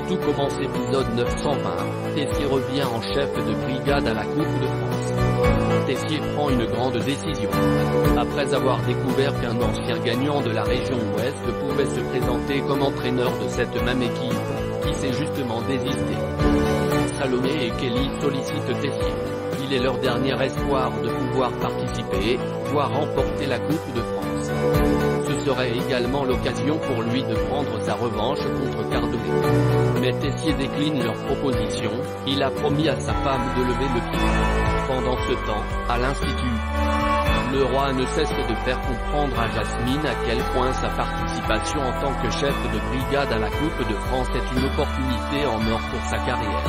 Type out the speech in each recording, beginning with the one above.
tout commence épisode 920, Tessier revient en chef de brigade à la Coupe de France. Tessier prend une grande décision. Après avoir découvert qu'un ancien gagnant de la région Ouest pouvait se présenter comme entraîneur de cette même équipe, qui s'est justement désisté. Salomé et Kelly sollicitent Tessier. Il est leur dernier espoir de pouvoir participer, voire remporter la Coupe de France. Ce serait également l'occasion pour lui de prendre sa revanche contre Cardonnet. Mais Tessier décline leur proposition, il a promis à sa femme de lever le pied. Pendant ce temps, à l'Institut, le roi ne cesse de faire comprendre à Jasmine à quel point sa participation en tant que chef de brigade à la Coupe de France est une opportunité en or pour sa carrière.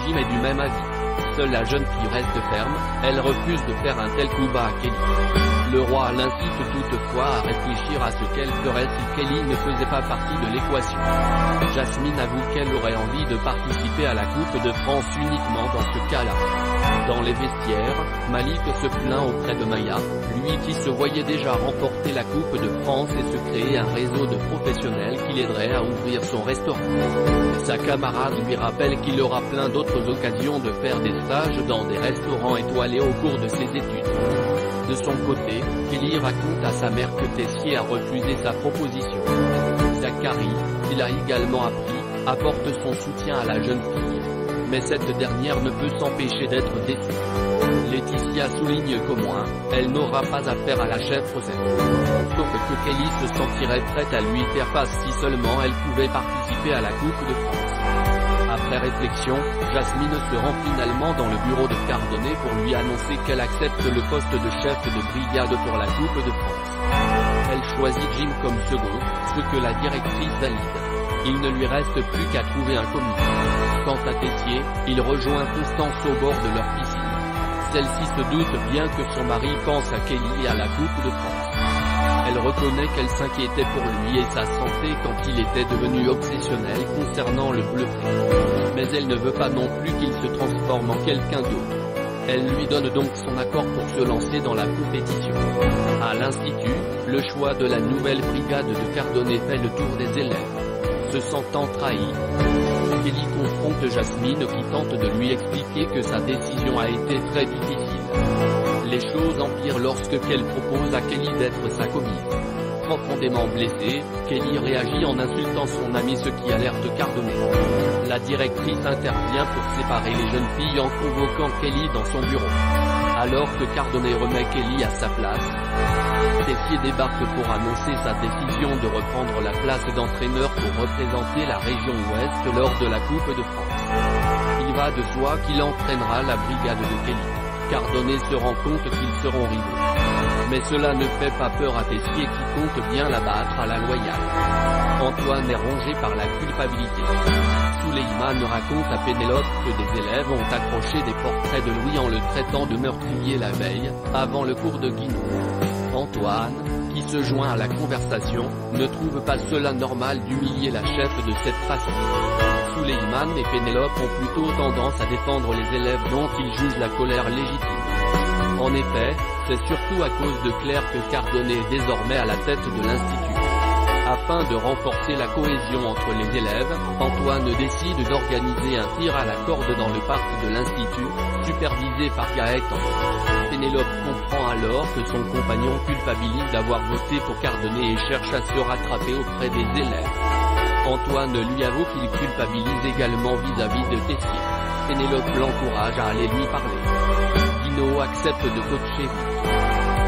Jim est du même avis. Seule la jeune fille reste ferme, elle refuse de faire un tel coup bas à Kelly. Le roi l'incite toutefois à réfléchir à ce qu'elle ferait si Kelly ne faisait pas partie de l'équation. Jasmine avoue qu'elle aurait envie de participer à la Coupe de France uniquement dans ce cas-là. Dans les vestiaires, Malik se plaint auprès de Maya, lui qui se voyait déjà remporter la Coupe de France et se créer un réseau de professionnels qui l'aiderait à ouvrir son restaurant. Sa camarade lui rappelle qu'il aura plein d'autres occasions de faire des stages dans des restaurants étoilés au cours de ses études. De son côté, Kelly raconte à sa mère que Tessier a refusé sa proposition. Zachary, qui l'a également appris, apporte son soutien à la jeune fille. Mais cette dernière ne peut s'empêcher d'être déçue. Laetitia souligne qu'au moins, elle n'aura pas affaire à la chef Rosette. Sauf que Kelly se sentirait prête à lui faire face si seulement elle pouvait participer à la Coupe de France. Après réflexion, Jasmine se rend finalement dans le bureau de Cardonnet pour lui annoncer qu'elle accepte le poste de chef de brigade pour la Coupe de France. Elle choisit Jim comme second, ce que la directrice valide. Il ne lui reste plus qu'à trouver un commis. Quant à Tessier, il rejoint Constance au bord de leur piscine. Celle-ci se doute bien que son mari pense à Kelly et à la Coupe de France. Elle reconnaît qu'elle s'inquiétait pour lui et sa santé quand il était devenu obsessionnel concernant le bleu. Mais elle ne veut pas non plus qu'il se transforme en quelqu'un d'autre. Elle lui donne donc son accord pour se lancer dans la compétition. À l'Institut, le choix de la nouvelle brigade de Cardonnet fait le tour des élèves. Se sentant trahi, Kelly confronte Jasmine qui tente de lui expliquer que sa décision a été très difficile. Les choses empirent lorsque Kelly propose à Kelly d'être sa commise. Profondément blessée, Kelly réagit en insultant son ami, ce qui alerte Cardonnet. La directrice intervient pour séparer les jeunes filles en convoquant Kelly dans son bureau. Alors que Cardonnet remet Kelly à sa place, Tessier débarque pour annoncer sa décision de reprendre la place d'entraîneur pour représenter la région Ouest lors de la Coupe de France. Il va de soi qu'il entraînera la brigade de Kelly. Cardonnet se rend compte qu'ils seront rivaux. Mais cela ne fait pas peur à Tessier qui compte bien la battre à la loyale. Antoine est rongé par la culpabilité. Suleiman raconte à Pénélope que des élèves ont accroché des portraits de Louis en le traitant de meurtrier la veille, avant le cours de Guinaud. Antoine, qui se joint à la conversation, ne trouve pas cela normal d'humilier la chef de cette façon. Suleiman et Pénélope ont plutôt tendance à défendre les élèves dont ils jugent la colère légitime. En effet, c'est surtout à cause de Claire que Cardonnet est désormais à la tête de l'Institut. Afin de renforcer la cohésion entre les élèves, Antoine décide d'organiser un tir à la corde dans le parc de l'Institut, supervisé par Gaëtan. Pénélope comprend alors que son compagnon culpabilise d'avoir voté pour Cardonnet et cherche à se rattraper auprès des élèves. Antoine lui avoue qu'il culpabilise également vis-à-vis de Tessier. Pénélope l'encourage à aller lui parler. Guinaud accepte de coacher Vic.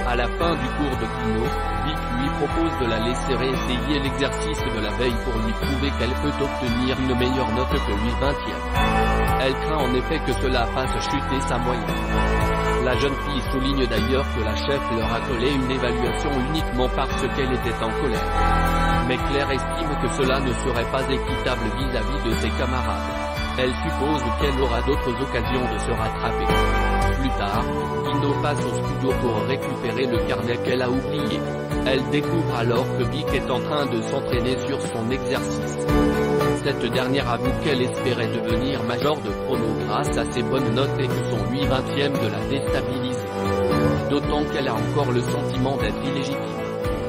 À la fin du cours de Guinaud, Vic lui propose de la laisser réessayer l'exercice de la veille pour lui prouver qu'elle peut obtenir une meilleure note que lui 20e. Elle craint en effet que cela fasse chuter sa moyenne. La jeune fille souligne d'ailleurs que la chef leur a collé une évaluation uniquement parce qu'elle était en colère. Mais Claire estime que cela ne serait pas équitable vis-à-vis de ses camarades. Elle suppose qu'elle aura d'autres occasions de se rattraper. Plus tard, Guinaud passe au studio pour récupérer le carnet qu'elle a oublié. Elle découvre alors que Vic est en train de s'entraîner sur son exercice. Cette dernière avoue qu'elle espérait devenir major de chrono grâce à ses bonnes notes et que son 8/20e de la déstabiliser. D'autant qu'elle a encore le sentiment d'être illégitime.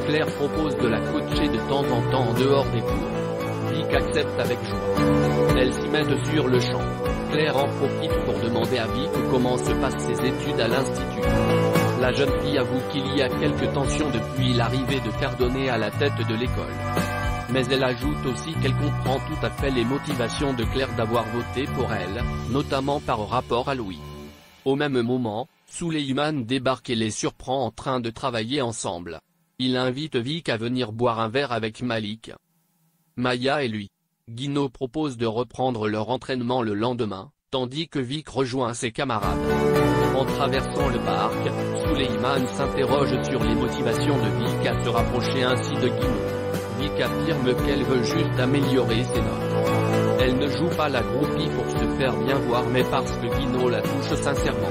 Claire propose de la coacher de temps en temps en dehors des cours. Vic Vic accepte avec joie. Elles s'y mettent sur le champ. Claire en profite pour demander à Vic comment se passent ses études à l'institut. La jeune fille avoue qu'il y a quelques tensions depuis l'arrivée de Cardonnet à la tête de l'école. Mais elle ajoute aussi qu'elle comprend tout à fait les motivations de Claire d'avoir voté pour elle, notamment par rapport à Louis. Au même moment, Souleyman débarque et les surprend en train de travailler ensemble. Il invite Vic à venir boire un verre avec Malik, Maya et lui. Guino propose de reprendre leur entraînement le lendemain, tandis que Vic rejoint ses camarades. En traversant le parc, Souleyman s'interroge sur les motivations de Vic à se rapprocher ainsi de Guino. Vic affirme qu'elle veut juste améliorer ses notes. Elle ne joue pas la groupie pour se faire bien voir mais parce que Guino la touche sincèrement.